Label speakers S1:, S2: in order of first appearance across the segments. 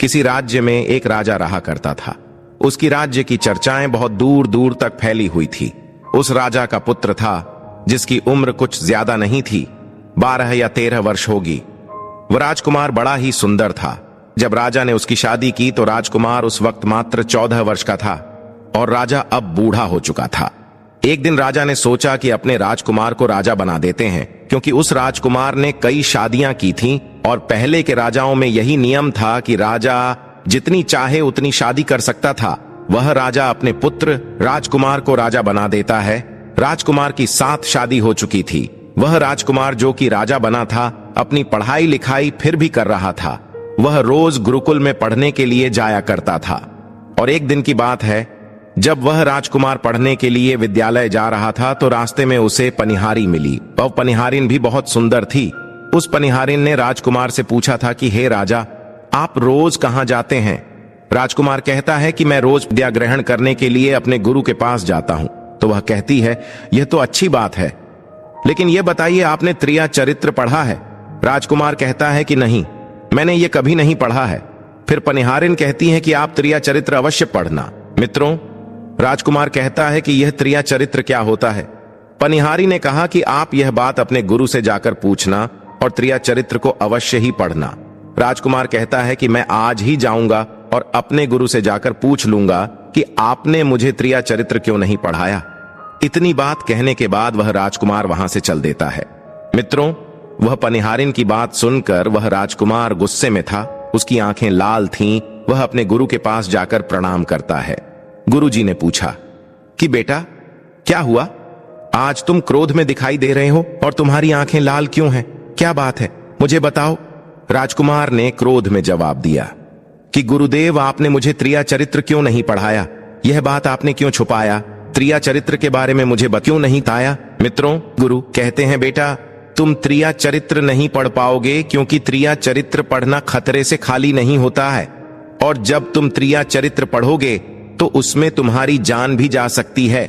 S1: किसी राज्य में एक राजा रहा करता था। उसकी राज्य की चर्चाएं बहुत दूर दूर तक फैली हुई थी। उस राजा का पुत्र था जिसकी उम्र कुछ ज्यादा नहीं थी, 12 या 13 वर्ष होगी। वह राजकुमार बड़ा ही सुंदर था। जब राजा ने उसकी शादी की तो राजकुमार उस वक्त मात्र 14 वर्ष का था और राजा अब बूढ़ा हो चुका था। एक दिन राजा ने सोचा कि अपने राजकुमार को राजा बना देते हैं, क्योंकि उस राजकुमार ने कई शादियां की थीं और पहले के राजाओं में यही नियम था कि राजा जितनी चाहे उतनी शादी कर सकता था। वह राजा अपने पुत्र राजकुमार को राजा बना देता है। राजकुमार की 7 शादी हो चुकी थी। वह राजकुमार जो कि राजा बना था, अपनी पढ़ाई लिखाई फिर भी कर रहा था। वह रोज गुरुकुल में पढ़ने के लिए जाया करता था। और एक दिन की बात है, जब वह राजकुमार पढ़ने के लिए विद्यालय जा रहा था तो रास्ते में उसे पनिहारी मिली। वह पनिहारिन भी बहुत सुंदर थी। उस पनिहारिन ने राजकुमार से पूछा था कि हे राजा, आप रोज कहां जाते हैं? राजकुमार कहता है कि मैं रोज विद्या ग्रहण करने के लिए अपने गुरु के पास जाता हूं। तो वह कहती है, यह तो अच्छी बात है, लेकिन यह बताइए आपने त्रिया चरित्र पढ़ा है? राजकुमार कहता है कि नहीं, मैंने ये कभी नहीं पढ़ा है। फिर पनिहारिन कहती है कि आप त्रिया चरित्र अवश्य पढ़ना। मित्रों, राजकुमार कहता है कि यह त्रिया चरित्र क्या होता है? पनिहारी ने कहा कि आप यह बात अपने गुरु से जाकर पूछना और त्रिया चरित्र को अवश्य ही पढ़ना। राजकुमार कहता है कि मैं आज ही जाऊंगा और अपने गुरु से जाकर पूछ लूंगा कि आपने मुझे त्रिया चरित्र क्यों नहीं पढ़ाया। इतनी बात कहने के बाद वह राजकुमार वहां से चल देता है। मित्रों, वह पनिहारिन की बात सुनकर वह राजकुमार गुस्से में था। उसकी आंखें लाल थीं। वह अपने गुरु के पास जाकर प्रणाम करता है। गुरुजी ने पूछा कि बेटा, क्या हुआ? आज तुम क्रोध में दिखाई दे रहे हो और तुम्हारी आंखें लाल क्यों हैं? क्या बात है, मुझे बताओ। राजकुमार ने क्रोध में जवाब दिया कि गुरुदेव, आपने मुझे त्रिया चरित्र क्यों नहीं पढ़ाया? यह बात आपने क्यों छुपाया? त्रिया चरित्र के बारे में मुझे क्यों नहीं बताया? मित्रों, गुरु कहते हैं, बेटा, तुम त्रिया चरित्र नहीं पढ़ पाओगे, क्योंकि त्रिया चरित्र पढ़ना खतरे से खाली नहीं होता है। और जब तुम त्रिया चरित्र पढ़ोगे तो उसमें तुम्हारी जान भी जा सकती है।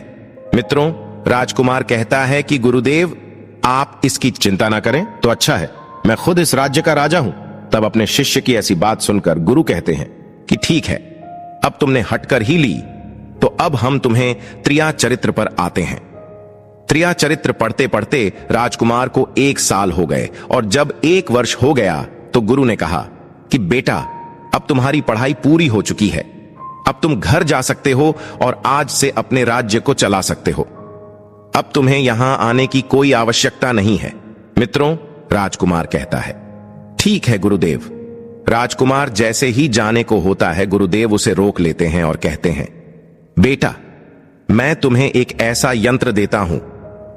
S1: मित्रों, राजकुमार कहता है कि गुरुदेव, आप इसकी चिंता ना करें तो अच्छा है, मैं खुद इस राज्य का राजा हूं। तब अपने शिष्य की ऐसी बात सुनकर गुरु कहते हैं कि ठीक है, अब तुमने हटकर ही ली, तो अब हम तुम्हें त्रिया चरित्र पर आते हैं। त्रिया चरित्र पढ़ते पढ़ते राजकुमार को 1 साल हो गए और जब 1 वर्ष हो गया तो गुरु ने कहा कि बेटा, अब तुम्हारी पढ़ाई पूरी हो चुकी है। अब तुम घर जा सकते हो और आज से अपने राज्य को चला सकते हो। अब तुम्हें यहां आने की कोई आवश्यकता नहीं है। मित्रों, राजकुमार कहता है, ठीक है गुरुदेव। राजकुमार जैसे ही जाने को होता है, गुरुदेव उसे रोक लेते हैं और कहते हैं, बेटा, मैं तुम्हें एक ऐसा यंत्र देता हूं,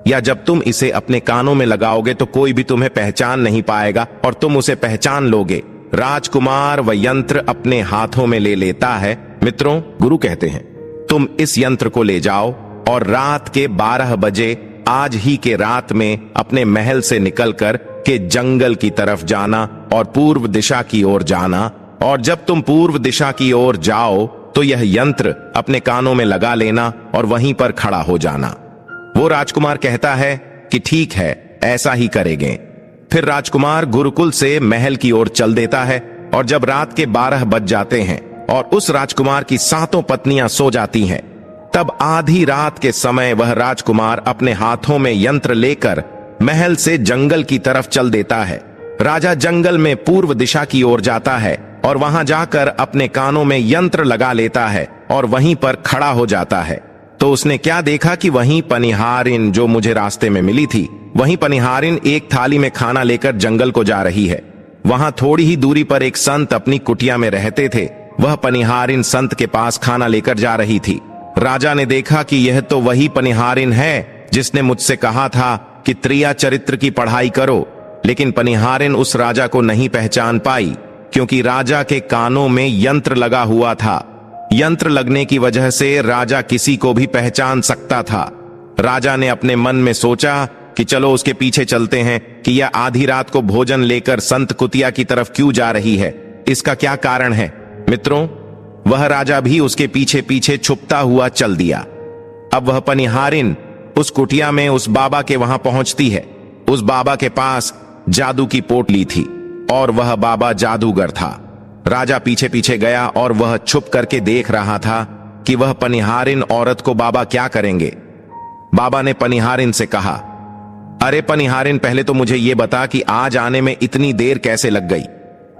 S1: या जब तुम इसे अपने कानों में लगाओगे तो कोई भी तुम्हें पहचान नहीं पाएगा और तुम उसे पहचान लोगे। राजकुमार वह यंत्र अपने हाथों में ले लेता है। मित्रों, गुरु कहते हैं, तुम इस यंत्र को ले जाओ और रात के 12 बजे आज ही के रात में अपने महल से निकलकर के जंगल की तरफ जाना और पूर्व दिशा की ओर जाना। और जब तुम पूर्व दिशा की ओर जाओ तो यह यंत्र अपने कानों में लगा लेना और वहीं पर खड़ा हो जाना। वो राजकुमार कहता है कि ठीक है, ऐसा ही करेंगे। फिर राजकुमार गुरुकुल से महल की ओर चल देता है और जब रात के 12 बज जाते हैं और उस राजकुमार की 7 पत्नियां सो जाती हैं, तब आधी रात के समय वह राजकुमार अपने हाथों में यंत्र लेकर महल से जंगल की तरफ चल देता है। राजा जंगल में पूर्व दिशा की ओर जाता है और वहां जाकर अपने कानों में यंत्र लगा लेता है और वहीं पर खड़ा हो जाता है। तो उसने क्या देखा कि वहीं पनिहारिन जो मुझे रास्ते में मिली थी, वहीं पनिहारिन एक थाली में खाना लेकर जंगल को जा रही है। वहां थोड़ी ही दूरी पर एक संत अपनी कुटिया में रहते थे। वह पनिहारिन संत के पास खाना लेकर जा रही थी। राजा ने देखा कि यह तो वही पनिहारिन है जिसने मुझसे कहा था कि त्रिया चरित्र की पढ़ाई करो, लेकिन पनिहारिन उस राजा को नहीं पहचान पाई, क्योंकि राजा के कानों में यंत्र लगा हुआ था। यंत्र लगने की वजह से राजा किसी को भी पहचान सकता था। राजा ने अपने मन में सोचा कि चलो उसके पीछे चलते हैं कि यह आधी रात को भोजन लेकर संत कुतिया की तरफ क्यों जा रही है, इसका क्या कारण है। मित्रों, वह राजा भी उसके पीछे पीछे छुपता हुआ चल दिया। अब वह पनिहारिन उस कुटिया में उस बाबा के वहां पहुंचती है। उस बाबा के पास जादू की पोटली थी और वह बाबा जादूगर था। राजा पीछे पीछे गया और वह छुप करके देख रहा था कि वह पनिहारिन औरत को बाबा क्या करेंगे। बाबा ने पनिहारिन से कहा, अरे पनिहारिन, पहले तो मुझे यह बता कि आज आने में इतनी देर कैसे लग गई।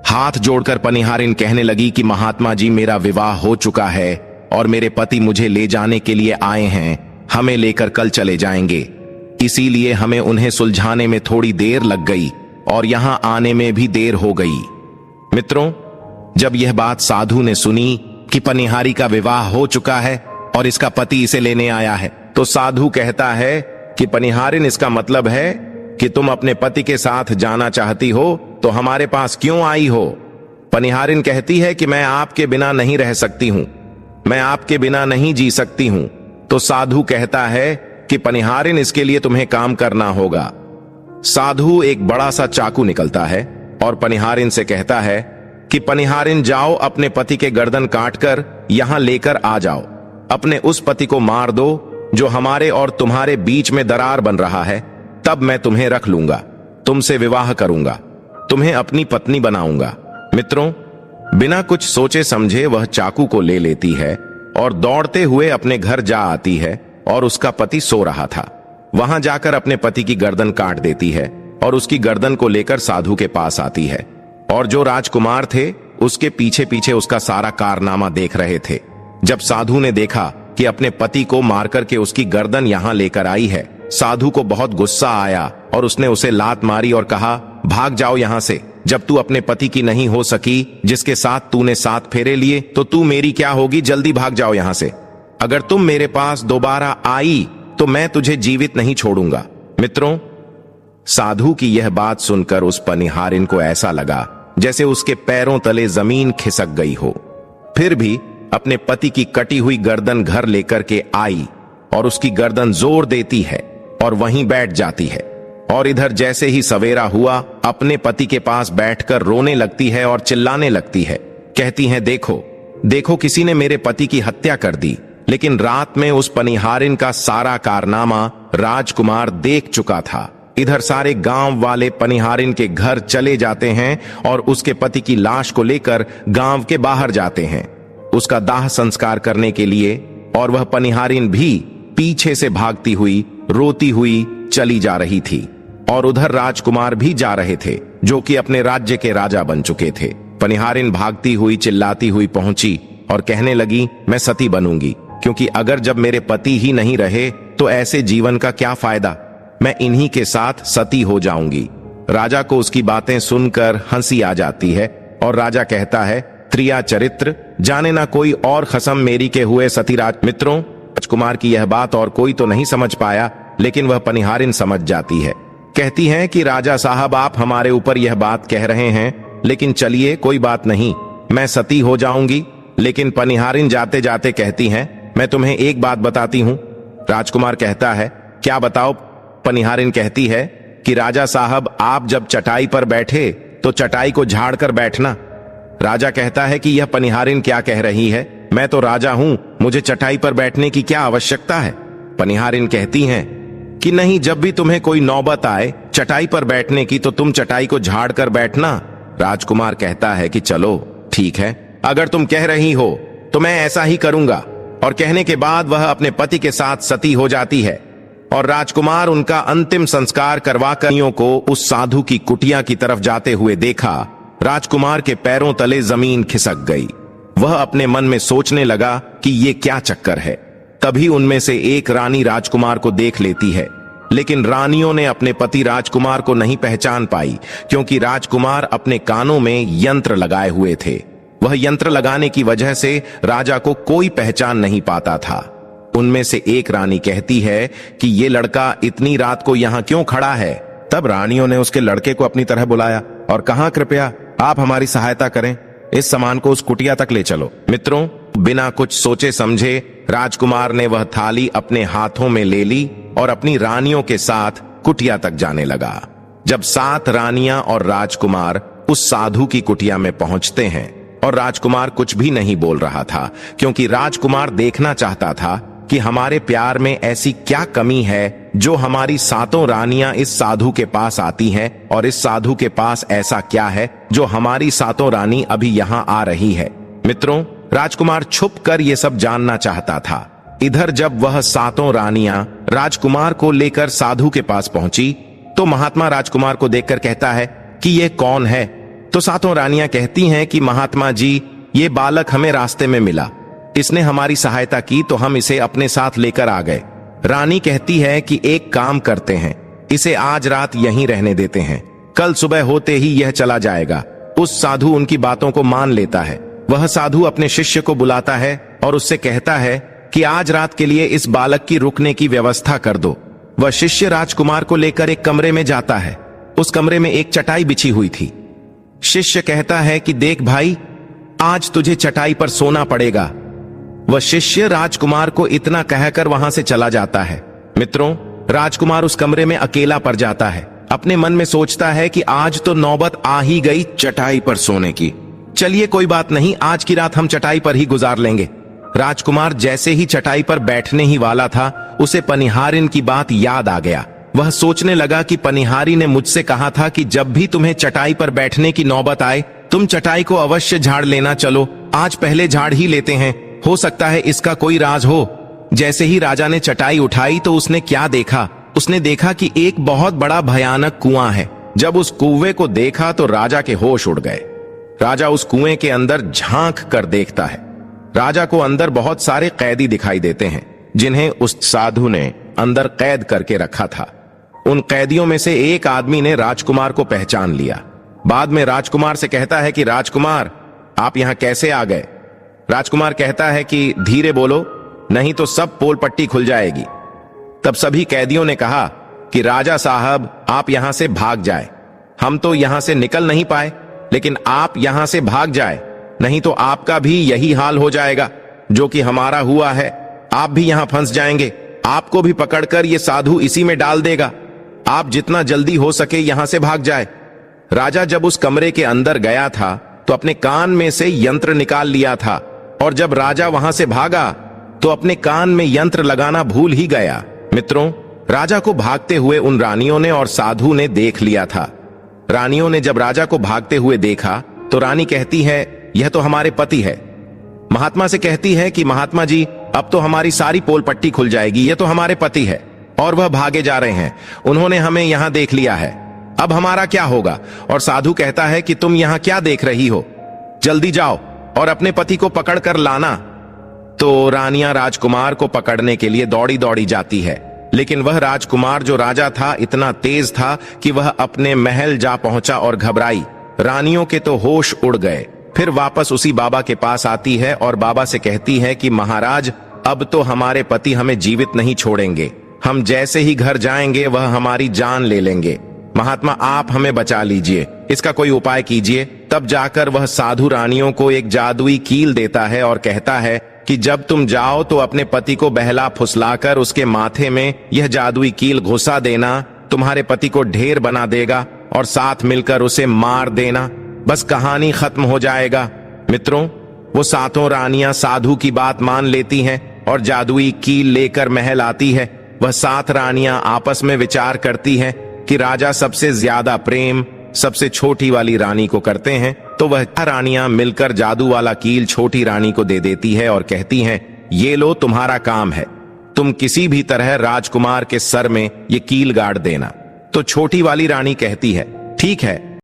S1: हाथ जोड़कर पनिहारिन कहने लगी कि महात्मा जी, मेरा विवाह हो चुका है और मेरे पति मुझे ले जाने के लिए आए हैं। हमें लेकर कल चले जाएंगे, इसीलिए हमें उन्हें सुलझाने में थोड़ी देर लग गई और यहां आने में भी देर हो गई। मित्रों, जब यह बात साधु ने सुनी कि पनिहारी का विवाह हो चुका है और इसका पति इसे लेने आया है, तो साधु कहता है कि पनिहारिन, इसका मतलब है कि तुम अपने पति के साथ जाना चाहती हो, तो हमारे पास क्यों आई हो। पनिहारिन कहती है कि मैं आपके बिना नहीं रह सकती हूं, मैं आपके बिना नहीं जी सकती हूं। तो साधु कहता है कि पनिहारिन, इसके लिए तुम्हें काम करना होगा। साधु एक बड़ा सा चाकू निकलता है और पनिहारिन से कहता है कि पनिहारिन, जाओ अपने पति के गर्दन काटकर यहां लेकर आ जाओ। अपने उस पति को मार दो जो हमारे और तुम्हारे बीच में दरार बन रहा है, तब मैं तुम्हें रख लूंगा, तुमसे विवाह करूंगा, तुम्हें अपनी पत्नी बनाऊंगा। मित्रों, बिना कुछ सोचे समझे वह चाकू को ले लेती है और दौड़ते हुए अपने घर जा आती है और उसका पति सो रहा था। वहां जाकर अपने पति की गर्दन काट देती है और उसकी गर्दन को लेकर साधु के पास आती है और जो राजकुमार थे उसके पीछे पीछे उसका सारा कारनामा देख रहे थे। जब साधु ने देखा कि अपने पति को मार करके उसकी गर्दन यहां लेकर आई है, साधु को बहुत गुस्सा आया और उसने उसे लात मारी और कहा, भाग जाओ यहां से। जब तू अपने पति की नहीं हो सकी, जिसके साथ तूने 7 फेरे लिए, तो तू मेरी क्या होगी। जल्दी भाग जाओ यहां से। अगर तुम मेरे पास दोबारा आई तो मैं तुझे जीवित नहीं छोड़ूंगा। मित्रों, साधु की यह बात सुनकर उस पनिहारिन को ऐसा लगा जैसे उसके पैरों तले जमीन खिसक गई हो। फिर भी अपने पति की कटी हुई गर्दन घर लेकर के आई और उसकी गर्दन जोर देती है और वहीं बैठ जाती है। और इधर जैसे ही सवेरा हुआ, अपने पति के पास बैठकर रोने लगती है और चिल्लाने लगती है। कहती है, देखो देखो, किसी ने मेरे पति की हत्या कर दी। लेकिन रात में उस पनिहारिन का सारा कारनामा राजकुमार देख चुका था। इधर सारे गांव वाले पनिहारिन के घर चले जाते हैं और उसके पति की लाश को लेकर गांव के बाहर जाते हैं उसका दाह संस्कार करने के लिए। और वह पनिहारिन भी पीछे से भागती हुई, रोती हुई चली जा रही थी। और उधर राजकुमार भी जा रहे थे, जो कि अपने राज्य के राजा बन चुके थे। पनिहारिन भागती हुई, चिल्लाती हुई पहुंची और कहने लगी, मैं सती बनूंगी, क्योंकि अगर जब मेरे पति ही नहीं रहे तो ऐसे जीवन का क्या फायदा। मैं इन्हीं के साथ सती हो जाऊंगी। राजा को उसकी बातें सुनकर हंसी आ जाती है और राजा कहता है, त्रिया चरित्र जाने ना कोई और खसम मेरी के हुए सतीराज। मित्रों, राजकुमार की यह बात और कोई तो नहीं समझ पाया, लेकिन वह पनिहारिन समझ जाती है। कहती है कि राजा साहब, आप हमारे ऊपर यह बात कह रहे हैं, लेकिन चलिए कोई बात नहीं, मैं सती हो जाऊंगी। लेकिन पनिहारिन जाते जाते कहती हैं, मैं तुम्हें एक बात बताती हूं। राजकुमार कहता है, क्या बताओ। पनिहारिन कहती है कि राजा साहब, आप जब चटाई पर बैठे तो चटाई को झाड़ कर बैठना। राजा कहता है कि यह पनिहारिन क्या कह रही है, मैं तो राजा हूं, मुझे चटाई पर बैठने की क्या आवश्यकता है। पनिहारिन कहती हैं कि नहीं, जब भी तुम्हें कोई नौबत आए चटाई पर बैठने की, तो तुम चटाई को झाड़ कर बैठना। राजकुमार कहता है कि चलो ठीक है, अगर तुम कह रही हो तो मैं ऐसा ही करूंगा। और कहने के बाद वह अपने पति के साथ सती हो जाती है और राजकुमार उनका अंतिम संस्कार करवाकर को उस साधु की कुटिया की तरफ जाते हुए देखा। राजकुमार के पैरों तले जमीन खिसक गई। वह अपने मन में सोचने लगा कि ये क्या चक्कर है। तभी उनमें से एक रानी राजकुमार को देख लेती है, लेकिन रानियों ने अपने पति राजकुमार को नहीं पहचान पाई, क्योंकि राजकुमार अपने कानों में यंत्र लगाए हुए थे। वह यंत्र लगाने की वजह से राजा को कोई पहचान नहीं पाता था। उनमें से एक रानी कहती है कि ये लड़का इतनी रात को यहाँ क्यों खड़ा है। तब रानियों ने उसके लड़के को अपनी तरह बुलाया और कहा, कृपया आप हमारी सहायता करें, इस सामान को उस कुटिया तक ले चलो। मित्रों, बिना कुछ सोचे समझे राजकुमार ने वह थाली अपने हाथों में ले ली और अपनी रानियों के साथ कुटिया तक जाने लगा। जब 7 रानियां और राजकुमार उस साधु की कुटिया में पहुंचते हैं और राजकुमार कुछ भी नहीं बोल रहा था, क्योंकि राजकुमार देखना चाहता था कि हमारे प्यार में ऐसी क्या कमी है जो हमारी सातों रानियां इस साधु के पास आती हैं, और इस साधु के पास ऐसा क्या है जो हमारी सातों रानी अभी यहां आ रही है। मित्रों, राजकुमार छुप कर ये सब जानना चाहता था। इधर जब वह सातों रानियां राजकुमार को लेकर साधु के पास पहुंची तो महात्मा राजकुमार को देखकर कहता है कि ये कौन है। तो सातों रानियां कहती हैं कि महात्मा जी, ये बालक हमें रास्ते में मिला, इसने हमारी सहायता की तो हम इसे अपने साथ लेकर आ गए। रानी कहती है कि एक काम करते हैं, इसे आज रात यहीं रहने देते हैं, कल सुबह होते ही यह चला जाएगा। उस साधु उनकी बातों को मान लेता है। वह साधु अपने शिष्य को बुलाता है और उससे कहता है कि आज रात के लिए इस बालक की रुकने की व्यवस्था कर दो। वह शिष्य राजकुमार को लेकर एक कमरे में जाता है। उस कमरे में एक चटाई बिछी हुई थी। शिष्य कहता है कि देख भाई, आज तुझे चटाई पर सोना पड़ेगा। वह शिष्य राजकुमार को इतना कहकर वहां से चला जाता है। मित्रों, राजकुमार उस कमरे में अकेला पड़ जाता है। अपने मन में सोचता है कि आज तो नौबत आ ही गई चटाई पर सोने की। चलिए कोई बात नहीं, आज की रात हम चटाई पर ही गुजार लेंगे। राजकुमार जैसे ही चटाई पर बैठने ही वाला था, उसे पनिहारिन की बात याद आ गया। वह सोचने लगा कि पनिहारी ने मुझसे कहा था कि जब भी तुम्हें चटाई पर बैठने की नौबत आए, तुम चटाई को अवश्य झाड़ लेना। चलो आज पहले झाड़ ही लेते हैं, हो सकता है इसका कोई राज हो। जैसे ही राजा ने चटाई उठाई तो उसने क्या देखा? उसने देखा कि एक बहुत बड़ा भयानक कुआं है। जब उस कुएं को देखा तो राजा के होश उड़ गए। राजा उस कुएं के अंदर झांक कर देखता है। राजा को अंदर बहुत सारे कैदी दिखाई देते हैं, जिन्हें उस साधु ने अंदर कैद करके रखा था। उन कैदियों में से एक आदमी ने राजकुमार को पहचान लिया। बाद में राजकुमार से कहता है कि राजकुमार, आप यहां कैसे आ गए? राजकुमार कहता है कि धीरे बोलो, नहीं तो सब पोल पट्टी खुल जाएगी। तब सभी कैदियों ने कहा कि राजा साहब, आप यहां से भाग जाए। हम तो यहां से निकल नहीं पाए, लेकिन आप यहां से भाग जाए, नहीं तो आपका भी यही हाल हो जाएगा जो कि हमारा हुआ है। आप भी यहां फंस जाएंगे, आपको भी पकड़कर ये साधु इसी में डाल देगा। आप जितना जल्दी हो सके यहां से भाग जाए। राजा जब उस कमरे के अंदर गया था तो अपने कान में से यंत्र निकाल लिया था, और जब राजा वहां से भागा तो अपने कान में यंत्र लगाना भूल ही गया। मित्रों, राजा को भागते हुए उन रानियों ने और साधु ने देख लिया था। रानियों ने जब राजा को भागते हुए देखा तो रानी कहती है, यह तो हमारे पति है। महात्मा से कहती है कि महात्मा जी, अब तो हमारी सारी पोल पट्टी खुल जाएगी, यह तो हमारे पति है और वह भागे जा रहे हैं। उन्होंने हमें यहां देख लिया है, अब हमारा क्या होगा? और साधु कहता है कि तुम यहां क्या देख रही हो, जल्दी जाओ और अपने पति को पकड़ कर लाना। तो रानियां राजकुमार को पकड़ने के लिए दौड़ी दौड़ी जाती है, लेकिन वह राजकुमार जो राजा था इतना तेज था कि वह अपने महल जा पहुंचा और घबराई। रानियों के तो होश उड़ गए। फिर वापस उसी बाबा के पास आती है और बाबा से कहती है कि महाराज, अब तो हमारे पति हमें जीवित नहीं छोड़ेंगे, हम जैसे ही घर जाएंगे वह हमारी जान ले लेंगे। महात्मा, आप हमें बचा लीजिए, इसका कोई उपाय कीजिए। तब जाकर वह साधु रानियों को एक जादुई कील देता है और कहता है कि जब तुम जाओ तो अपने पति को बहला फुसलाकर उसके माथे में यह जादुई कील घुसा देना, तुम्हारे पति को ढेर बना देगा और साथ मिलकर उसे मार देना, बस कहानी खत्म हो जाएगा। मित्रों, वो सातों रानियां साधु की बात मान लेती हैं और जादुई कील लेकर महल आती है। वह सात रानियां आपस में विचार करती हैं कि राजा सबसे ज्यादा प्रेम सबसे छोटी वाली रानी को करते हैं, तो वह रानियां मिलकर जादू वाला कील छोटी रानी को दे देती है और कहती हैं, ये लो तुम्हारा काम है, तुम किसी भी तरह राजकुमार के सर में ये कील गाड़ देना। तो छोटी वाली रानी कहती है, ठीक है,